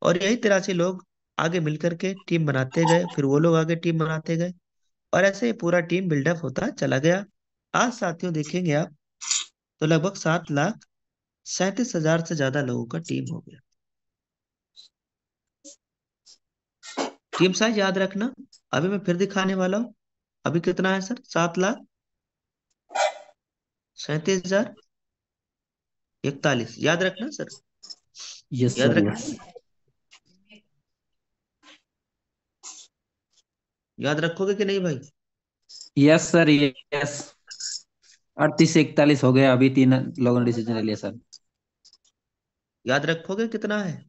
B: और यही 83 लोग आगे मिलकर के टीम बनाते गए, फिर वो लोग आगे टीम बनाते गए और ऐसे ही पूरा टीम बिल्डअप होता चला गया। आज साथियों देखेंगे आप तो लगभग 7,37,000 से ज्यादा लोगों का टीम हो गया। टीम साइज याद रखना, अभी मैं फिर दिखाने वाला हूँ। अभी कितना है सर? 7,37,041। याद रखना सर,
C: यस
B: याद
C: सर,
B: रखना,
C: यस।
B: याद रखोगे कि नहीं भाई?
C: Yes sir, yes. 38 से 41 हो गया, अभी 3 लोगों ने डिसीजन ले लिया सर।
B: याद रखोगे कितना है?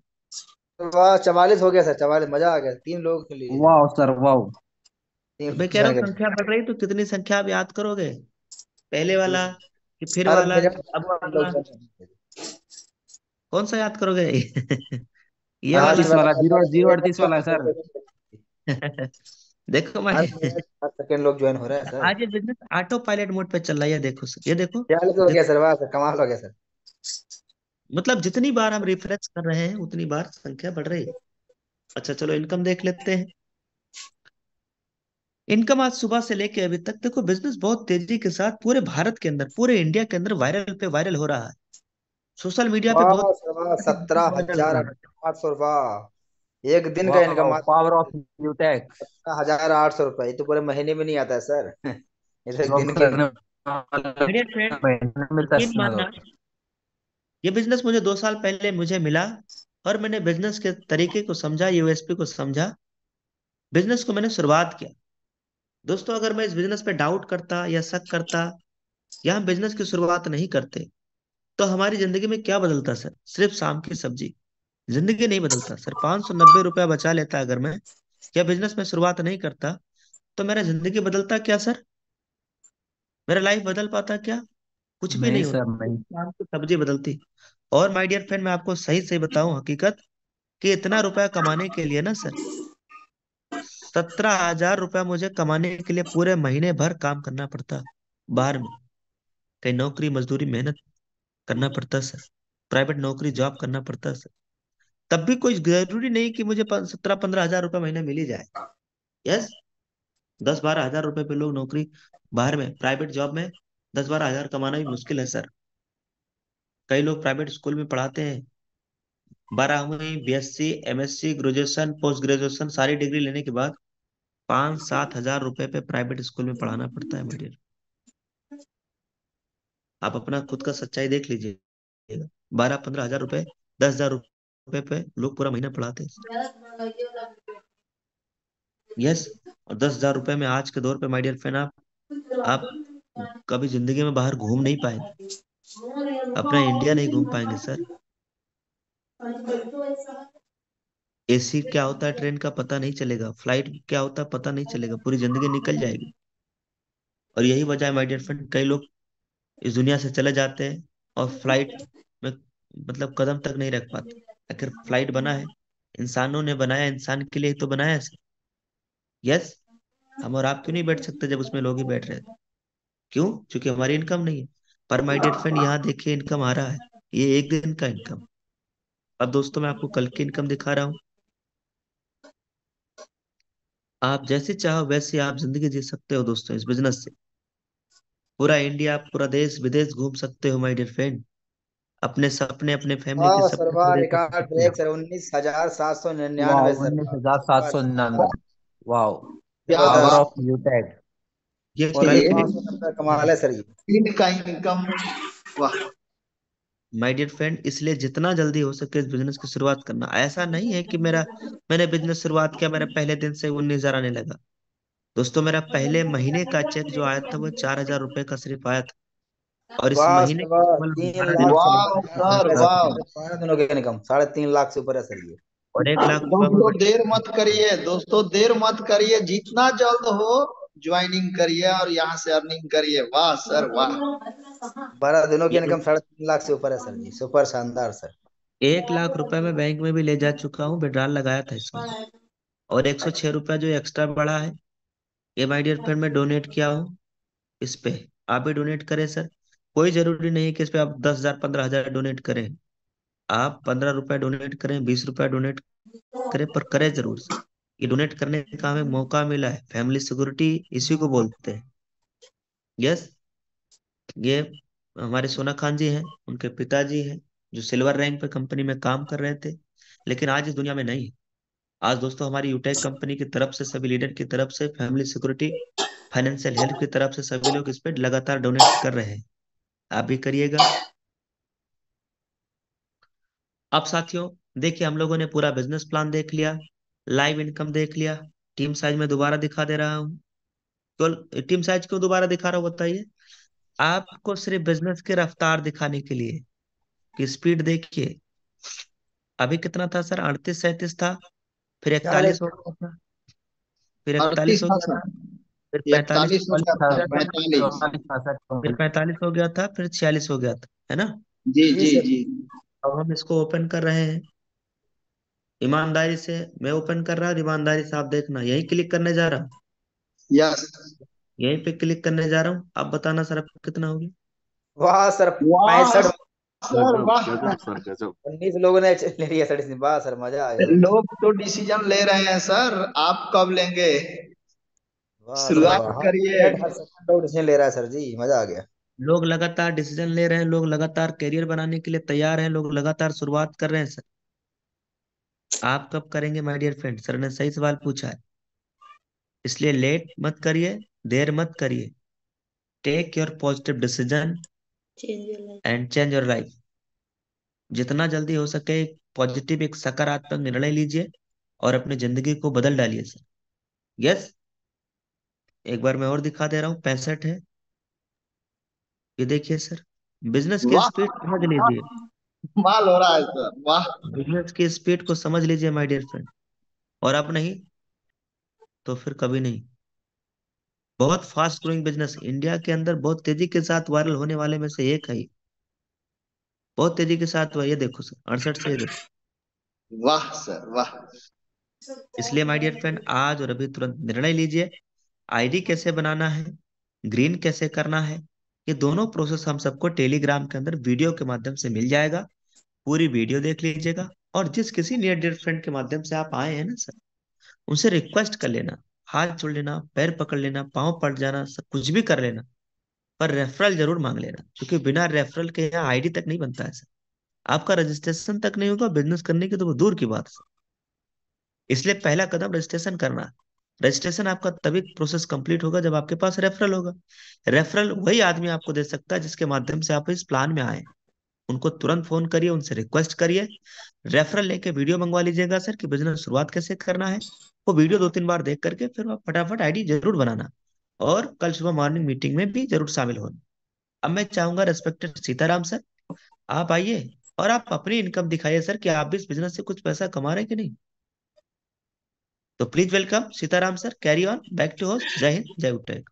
A: वाह, 44 हो गया सर, 44। मजा आ गया, 3 लोग के लिए
C: वाह सर, वाह।
A: तीन
B: तो मैं
A: लोग
B: कह रहा
A: ज्वाइन
B: हूँ
A: कर।
B: संख्या बढ़ रही तो कितनी संख्या आप याद करोगे? पहले वाला कि फिर
A: सर
B: वाला
A: मेरे
B: कि अब
A: तीन लोग
B: वाला?
A: ज्वाइन कर।
B: कौन सा याद करोगे? ये वाला?
C: 38 वाला, 0 0 38 वाला है सर।
B: देखो मैं,
A: सेकंड लोग ज्वाइन हो रहे हैं सर।
B: आज ये बिजनेस ऑटो पायलट मोड पे चल रहा है। ये देखो सर, ये देखो।
A: 42 हो गया सर, वाह सर, कमाल हो गया सर।
B: मतलब जितनी बार हम रिफ्रेश कर रहे हैं उतनी बार संख्या बढ़ रही है। अच्छा चलो इनकम देख लेते हैं। इनकम आज सुबह से लेके अभी तक देखो, बिजनेस बहुत तेजी के साथ पूरे भारत के अंदर, पूरे इंडिया के अंदर वायरल पे वायरल हो रहा है। सोशल मीडिया पे
A: वाह
B: बहुत
A: सर वाह,
B: बिजनेस
A: सत्रह
B: वायरल हो
A: हजार
B: रहा है।
A: 800 वाह, एक दिन का इनकम
C: वाह,
A: मात्र
C: पावर ऑफ यूटेक।
A: 17,800 रुपये। ये तो पूरे महीने में नहीं आता है सर। ये तो एक
C: जॉब
A: दिन की
C: करने
A: इनकम।
C: वाले
B: मेरे फ्रेंड,
C: महीने में मिलता है
B: यकीन
C: 80,000।
B: मानना, ये बिजनेस मुझे 2 साल पहले मुझे मिला और मैंने बिजनेस के तरीके को समझा, यूएसपी को समझा, बिजनेस को मैंने शुरुआत किया। दोस्तों अगर मैं इस बिजनेस पे डाउट करता या शक करता या हम बिजनेस की शुरुआत नहीं करते तो हमारी जिंदगी में क्या बदलता सर? सिर्फ शाम की सब्जी। जिंदगी नहीं बदलता सर। 590 रुपया बचा लेता अगर मैं, या बिजनेस में शुरुआत नहीं करता, तो मेरा जिंदगी बदलता क्या सर? मेरा लाइफ बदल पाता क्या? कुछ भी
C: नहीं
B: नहीं
C: सर,
B: होता, सिर्फ
C: नहीं।
B: शाम की सब्जी बदलती। और माय डियर फ्रेंड, मैं आपको सही सही बताऊं हकीकत, कि इतना रुपया कमाने के लिए ना सर, 17,000 रुपया मुझे कमाने के लिए पूरे महीने भर काम करना पड़ता बाहर में, कहीं नौकरी मजदूरी मेहनत करना पड़ता सर, प्राइवेट नौकरी जॉब करना पड़ता सर। तब भी कोई जरूरी नहीं कि मुझे 17-15 हजार रुपये महीने मिल ही जाए। यस, 10-12 हजार रुपए पे लोग नौकरी बाहर में प्राइवेट जॉब में 10-12 हजार कमाना भी मुश्किल है सर। कई लोग प्राइवेट स्कूल में पढ़ाते हैं, 12वीं BSc MSc graduation post graduation सारी डिग्री लेने के बाद 5-7 हजार रुपए पे प्राइवेट स्कूल में पढ़ाना पड़ता है मेडियर। आप अपना खुद का सच्चाई देख लीजिएगा। 12-15 हजार रुपए, 10 हजार रुपए पे लोग पूरा महीना पढ़ाते हैं। यस, और 10 हजार रुपए में आज के दौर पे माय डियर फ्रेंड, आप कभी जिंदगी में बाहर घूम नहीं पाएंगे, अपना इंडिया नहीं घूम पाएंगे सर। एसी क्या होता है ट्रेन का पता नहीं चलेगा, फ्लाइट क्या होता है पता नहीं चलेगा, पूरी जिंदगी निकल जाएगी। और यही वजह है माय डियर फ्रेंड, कई लोग इस दुनिया से चले जाते हैं और फ्लाइट में मतलब कदम तक नहीं रख पाते। आखिर फ्लाइट बना है, इंसानों ने बनाया, इंसान के लिए ही तो बनाया है। यस, हम और आप क्यों नहीं बैठ सकते जब उसमें लोग ही बैठ रहे हैं? क्यों? क्योंकि हमारी इनकम नहीं है। पर माय डियर फ्रेंड, यहाँ देखिए इनकम आ रहा है, ये एक दिन का इनकम। अब दोस्तों मैं आपको कल की इनकम दिखा रहा हूँ। आप जैसे चाहो वैसे आप जिंदगी जी सकते हो दोस्तों इस बिजनेस से। पूरा इंडिया, पूरा देश विदेश घूम सकते हो माय डियर फ्रेंड। अपने सपने, अपने फैमिली के
A: वाह सर
B: सपने
A: वाह,
B: पूरे कर
A: रिकॉर्ड
B: सकते हो।
A: ब्रेक सर, 19,799
C: वाह,
A: सर,
C: 19,799। वाह,
E: क्या
C: पावर
A: जबरदस्त।
C: ऑफ यूटेक।
B: ये
A: और
B: कल
A: एक
E: ये
B: की
A: 590 कमाल है सर ये।
E: दिन का इनकम। वाह।
B: माय डियर फ्रेंड, इसलिए जितना जल्दी हो सके इस बिजनेस की शुरुआत करना। ऐसा नहीं है कि मैंने बिजनेस शुरुआत किया, मेरा पहले दिन से 19,000 आने लगा। दोस्तों, मेरा पहले महीने का चेक जो आया था वो 4,000 रुपए का सिर्फ आया था, और इस
A: वाह
B: महीने
A: सर वाह,
B: केवल
A: तीन
B: 12 दिनों
A: लाख से
B: से
E: वाह
A: ऊपर है
E: सर
A: सर,
E: वाह।
A: 12 दिनों की इनकम 3.5 लाख से ऊपर है सर ये।
B: और 1 लाख रुपए में
E: दोस्तों देर मत करिए, दोस्तों देर मत करिए, जितना जल्द हो ज्वाइनिंग करिए और यहाँ से अर्निंग करिए। वाह सर वाह।
A: 12 दिनों की
B: ये
A: इनकम 3.5 लाख से ऊपर है सर जी, सुपर शानदार सर।
B: 1 लाख रुपए मैं बैंक में भी ले जा चुका हूँ, विड्रॉल लगाया था इसमें। और 106 रुपया जो एक्स्ट्रा बढ़ा है, ये माय डियर फ्रेंड मैं डोनेट किया हूँ इस पे। आप भी डोनेट करें सर। कोई जरूरी नहीं कि इस पे आप 10,000 15,000 डोनेट करें। आप 15 रुपए डोनेट करें, 20 रुपए डोनेट करें, पर करें जरूर सर। ये डोनेट करने का हमें मौका मिला है, फैमिली सिक्योरिटी इसी को बोलते हैं। यस, ये हमारे सोना खान जी हैं, उनके पिताजी हैं, जो सिल्वर रैंक पे कंपनी में काम कर रहे थे, लेकिन आज इस दुनिया में नहीं है। आज दोस्तों हमारी यूटेक कंपनी की तरफ से, सभी लीडर की तरफ से, फैमिली सिक्योरिटी, फाइनेंशियल हेल्प की तरफ से सभी लोग इस पे लगातार डोनेट कर रहे हैं। आप भी करिएगा। अब साथियों, देखिए हम लोगों ने पूरा बिजनेस प्लान देख लिया, लाइव इनकम देख लिया। टीम साइज में दोबारा दिखा दे रहा हूँ। केवल टीम साइज क्यों दोबारा दिखा रहा हूँ बताइए? आपको सिर्फ बिजनेस की रफ्तार दिखाने के लिए कि स्पीड देखिए। अभी कितना था सर? 38 37 था, फिर 41
A: 40।
B: हो गया था, फिर 41
E: 38
B: हो
E: था
B: गया
E: सर,
B: था, फिर 45
E: 41 हो गया
B: हो
E: था,
B: गया था,
E: 45।
B: फिर 45 हो गया था, फिर 46 हो गया था, है ना?
E: जी
A: जी
E: जी
A: सर।
E: जी।
B: अब हम इसको ओपन कर रहे हैं ईमानदारी से। मैं ओपन कर रहा हूँ, ईमानदारी से आप देखना। यही क्लिक करने जा रहा हूँ,
E: यस।
B: यहीं पे क्लिक करने जा रहा हूँ। आप बताना सर, अब कितना हो गया?
A: वाह सर,
E: वाह
A: 65।
E: सर वाह।
A: 19 लोगों ने ले लिया सर इसमें, वाह सर मजा आ गया सर।
E: लोग तो डिसीजन ले रहे हैं सर, आप कब लेंगे?
A: वाह सर
E: शुरुआत
A: वाह, हर
E: करिए।
A: मिनट हर सेकंड लोग डिसीजन ले रहा है सर जी, मजा आ गया।
B: लोग लगातार डिसीजन ले रहे हैं, लोग लगातार करियर बनाने के लिए तैयार हैं, लोग लगातार शुरुआत कर रहे हैं सर। आप कब करेंगे माय डियर फ्रेंड? सर ने सही सवाल पूछा है, इसलिए लेट मत करिए, देर मत करिए। Take your positive decision and change your life. जितना जल्दी हो सके एक पॉजिटिव, एक सकारात्मक निर्णय लीजिए और अपनी जिंदगी को बदल डालिए सर। यस, एक बार मैं और दिखा दे रहा हूँ। 65 है, ये देखिए सर। बिजनेस की
E: वाह,
B: स्पीड समझ लीजिए,
E: कमाल हो रहा है सर वाह।
B: बिजनेस की स्पीड को समझ लीजिए माय डियर फ्रेंड। और अब नहीं तो फिर कभी नहीं। बहुत फास्ट ग्रोइंग बिजनेस इंडिया के अंदर, बहुत तेजी के साथ वायरल होने वाले में से एक है ये। बहुत तेजी के साथ हुआ, ये देखो सर, 68 से ये देखो।
E: वाह सर वाह।
B: इसलिए माय डियर फ्रेंड, आज और अभी तुरंत निर्णय लीजिए। आईडी कैसे बनाना है, ग्रीन कैसे करना है, ये दोनों प्रोसेस हम सबको टेलीग्राम के अंदर वीडियो के माध्यम से मिल जाएगा। पूरी वीडियो देख लीजिएगा। और जिस किसी नियर डियर फ्रेंड के माध्यम से आप आए हैं ना सर, उनसे रिक्वेस्ट कर लेना, हाथ जोड़ लेना, पैर पकड़ लेना, पाँव पड़ जाना, सब कुछ भी कर लेना, पर रेफरल जरूर मांग लेना, क्योंकि बिना रेफरल के यहाँ आईडी तक नहीं बनता है सर। आपका रजिस्ट्रेशन तक नहीं होगा बिजनेस करने की तो वो दूर की बात है सर। इसलिए पहला कदम रजिस्ट्रेशन करना है। रजिस्ट्रेशन आपका तभी प्रोसेस कंप्लीट होगा जब आपके पास रेफरल होगा। रेफरल वही आदमी आपको दे सकता है जिसके माध्यम से आप इस प्लान में आए। उनको तुरंत फोन करिए, उनसे रिक्वेस्ट करिए, रेफरल लेके वीडियो मंगवा लीजिएगा सर कि बिजनेस शुरुआत कैसे करना है। वो वीडियो 2 3 बार देख करके फिर आप फटाफट आईडी जरूर बनाना, और कल सुबह मॉर्निंग मीटिंग में भी जरूर शामिल होना। अब मैं चाहूंगा रेस्पेक्टेड सीताराम सर, आप आइए और आप अपनी इनकम दिखाइए सर कि आप भी इस बिजनेस से कुछ पैसा कमा रहे हैं कि नहीं। तो please welcome Sitaram sir, carry on, back to host. जय हिंद, जय उट्टैक।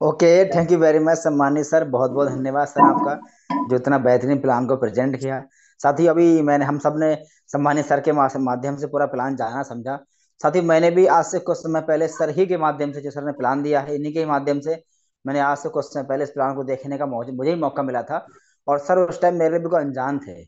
A: Okay, thank you very much सम्मानित सर, बहुत बहुत धन्यवाद सर आपका, जो इतना बेहतरीन प्लान को प्रेजेंट किया। साथ ही अभी मैंने हम सब ने सम्मानित सर के माध्यम से पूरा प्लान जाना समझा। साथ ही मैंने भी आज से कुछ समय पहले सर ही के माध्यम से, जो सर ने प्लान दिया है इन्हीं के माध्यम से, मैंने आज से कुछ समय पहले इस प्लान को देखने का मुझे ही मौका मिला था। और सर उस टाइम मेरे बिल्कुल अनजान थे,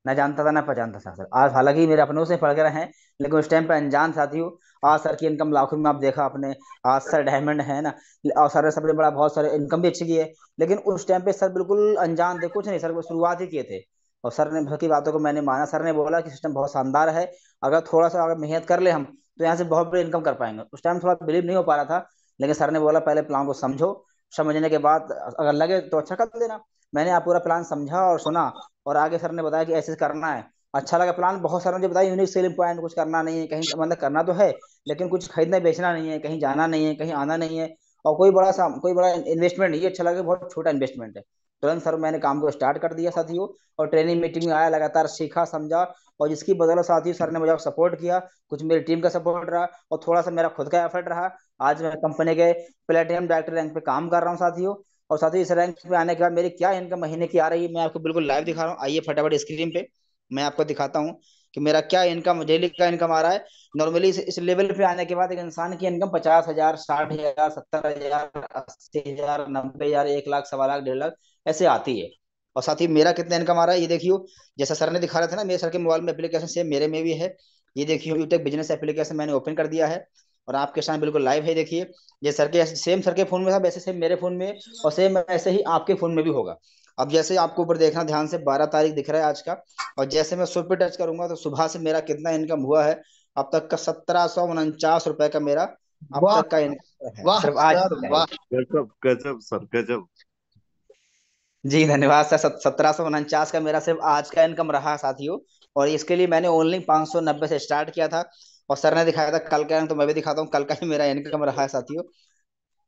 A: ना जानता था ना पहचानता था सर। आज हालांकि मेरे अपनों से पढ़ कर रहे हैं, लेकिन उस टाइम पे अनजान साथी हूँ। आज सर की इनकम लाखों में आप देखा आपने। आज सर डायमंड है ना, और सर ने सबने बड़ा बहुत सारे इनकम भी अच्छी की है। लेकिन उस टाइम पे सर बिल्कुल अनजान थे, कुछ नहीं सर, वो शुरुआत ही किए थे। और सर ने की बातों को मैंने माना। सर ने बोला कि सिस्टम बहुत शानदार है, अगर थोड़ा सा अगर मेहनत कर ले हम तो यहाँ से बहुत बड़ी इनकम कर पाएंगे। उस टाइम थोड़ा बिलीव नहीं हो पा रहा था, लेकिन सर ने बोला पहले प्लान को समझो, समझने के बाद अगर लगे तो अच्छा कर देना। मैंने आप पूरा प्लान समझा और सुना, और आगे सर ने बताया कि ऐसे करना है। अच्छा लगा प्लान, बहुत सारा मुझे बताया यूनिक सेलिंग पॉइंट, कुछ करना नहीं है कहीं, मतलब करना तो है लेकिन कुछ खरीदना बेचना नहीं है, कहीं जाना नहीं है, कहीं आना नहीं है, और कोई बड़ा इन्वेस्टमेंट नहीं है। अच्छा लगा, बहुत छोटा इन्वेस्टमेंट है। तुरंत सर मैंने काम को स्टार्ट कर दिया साथियों, और ट्रेनिंग मीटिंग में आया, लगातार सीखा समझा, और जिसकी बदौलत साथियों सर ने मुझे सपोर्ट किया, कुछ मेरी टीम का सपोर्ट रहा और थोड़ा सा मेरा खुद का एफर्ट रहा। आज मैं कंपनी के प्लेटिनम डायरेक्टर रैंक पे काम कर रहा हूँ साथियों। और साथियों इस रैंक पे आने के बाद मेरी क्या इनकम महीने की आ रही है, मैं आपको बिल्कुल लाइव दिखा रहा हूँ। आइए फटाफट स्क्रीन पे मैं आपको दिखाता हूँ कि मेरा क्या इनकम, डेली का इनकम आ रहा है। नॉर्मली इस लेवल पे आने के बाद एक इंसान की इनकम 50,000, 60,000, 70,000, 80,000, 90,000, 1 लाख, 1.25 लाख, 1.5 लाख ऐसे आती है। और साथ ही मेरा कितना इनकम आ रहा है ये देखियो। जैसा सर ने दिखा रहा था ना, मेरे सर के मोबाइल में एप्लीकेशन सेम मेरे में भी है। ये देखियो यूटेक बिजनेस एप्लीकेशन मैंने ओपन कर दिया है और आपके सामने बिल्कुल लाइव है। देखिए ये सर के सेम सर के फोन में था, वैसे सेम मेरे फोन में, और सेम ऐसे ही आपके फोन में भी होगा। अब जैसे आपको ऊपर देखना ध्यान से, 12 तारीख दिख रहा है आज का, और जैसे मैं सुबह पे टच करूंगा तो सुबह से मेरा कितना इनकम हुआ है अब तक का, 1749 रुपए का मेरा अब
E: वाह
A: तक का इनकम है
E: वाह
A: सिर्फ आज
E: सर
A: का ही।
E: वाह।
F: गजब गजब सर गजब।
A: जी धन्यवाद सर। 1749 का मेरा सिर्फ आज का इनकम रहा साथियों। और इसके लिए मैंने ओनली 590 से स्टार्ट किया था, और सर ने दिखाया था कल का, तो मैं भी दिखाता हूँ कल का ही मेरा इनकम रहा है साथियों।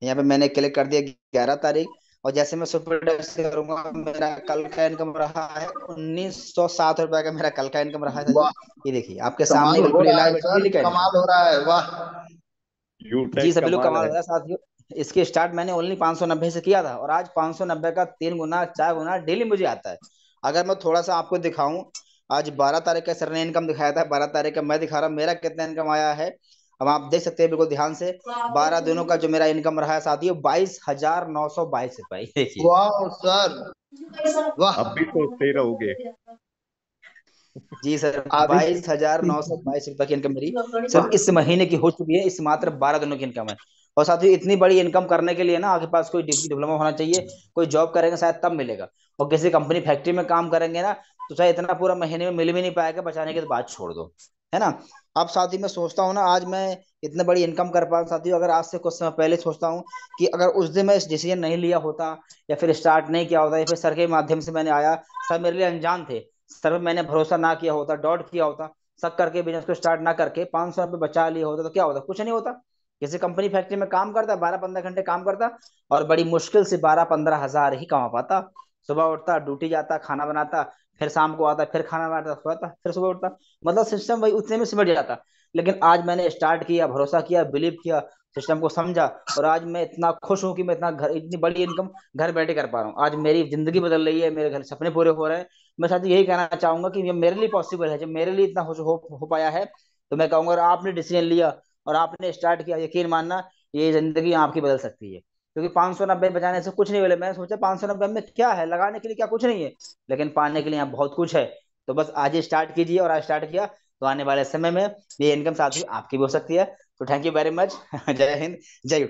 A: यहाँ पे मैंने क्लिक कर दिया 11 तारीख, और जैसे मैं सुपर टैक्स करूंगा मेरा कल का इनकम रहा है 1907 रुपए का, मेरा कल का इनकम रहा है साथियों।
E: वाह
A: ये देखिए आपके सामने
E: कमाल हो
A: बिल्कुल
E: रहा है
A: लाइव
E: सर,
A: डेली का इनकम।
E: कमाल हो रहा है, वाह।
A: जी
F: यूटेक
A: सर बिल्कुल
F: कमाल
A: कमाल हो
F: है।
A: रहा है साथियों। इसकी स्टार्ट मैंने ओनली 590 से किया था, और आज 590 का 3 गुना 4 गुना डेली मुझे आता है। अगर मैं थोड़ा सा आपको दिखाऊं, आज 12 तारीख का सर ने इनकम दिखाया था, 12 तारीख का मैं दिखा रहा हूँ मेरा कितना इनकम आया है। अब आप देख सकते हैं बिल्कुल ध्यान से, 12 दिनों का जो मेरा इनकम रहा है साथियों, 22,922 रुपए, देखिए।
E: वाह सर वाह।
F: अब भी सोचते ही रहोगे।
A: जी सर,
E: अभी
A: 22,922 रुपए की इनकम मेरी सिर्फ इस महीने की हो चुकी है, इस मात्र 12 दिनों की इनकम है। और साथ ही इतनी बड़ी इनकम करने के लिए ना आपके पास कोई डिग्री डिप्लोमा होना चाहिए, कोई जॉब करेंगे शायद तब मिलेगा, और किसी कंपनी फैक्ट्री में काम करेंगे ना तो शायद इतना पूरा महीने में मिल भी नहीं पाएगा, बचाने की तो बात छोड़ दो, है ना। अब साथ ही मैं सोचता हूँ ना, आज मैं इतने बड़ी इनकम कर पा रहा हूँ साथियों, अगर आज से कुछ समय पहले सोचता हूँ कि अगर उस दिन मैं इस डिसीजन नहीं लिया होता, या फिर स्टार्ट नहीं किया होता, या फिर सर के माध्यम से मैंने आया, सर मेरे लिए अनजान थे, सर पे मैंने भरोसा ना किया होता, डॉट किया होता, शक करके बिजनेस को स्टार्ट ना करके 500 रुपये बचा लिए होता, तो क्या होता, कुछ नहीं होता। किसी कंपनी फैक्ट्री में काम करता, 12-15 घंटे काम करता, और बड़ी मुश्किल से 12-15 हजार ही कमा पाता। सुबह उठता, ड्यूटी जाता, खाना बनाता, फिर शाम को आता, फिर खाना बनाता, सोता, फिर सुबह उठता, मतलब सिस्टम वही उतने में सिमट जाता। लेकिन आज मैंने स्टार्ट किया, भरोसा किया, बिलीव किया, सिस्टम को समझा, और आज मैं इतना खुश हूँ कि मैं इतनी बड़ी इनकम घर बैठे कर पा रहा हूँ। आज मेरी जिंदगी बदल रही है, मेरे घर सपने पूरे हो रहे हैं। मैं साथ ही यही कहना चाहूंगा कि ये मेरे लिए पॉसिबल है, जब मेरे लिए इतना हो पाया है, तो मैं कहूंगा, अगर आपने डिसीजन लिया और आपने स्टार्ट किया, यकीन मानना ये जिंदगी आपकी बदल सकती है। क्योंकि 590 बचाने से कुछ नहीं मिले, मैंने सोचा 590 में क्या है, लगाने के लिए क्या कुछ नहीं है, लेकिन पाने के लिए यहाँ बहुत कुछ है। तो बस आज ही स्टार्ट कीजिए, और आज स्टार्ट किया तो आने वाले समय में ये इनकम साथी आपकी भी हो सकती है। तो थैंक यू वेरी मच। जय हिंद, जय युग।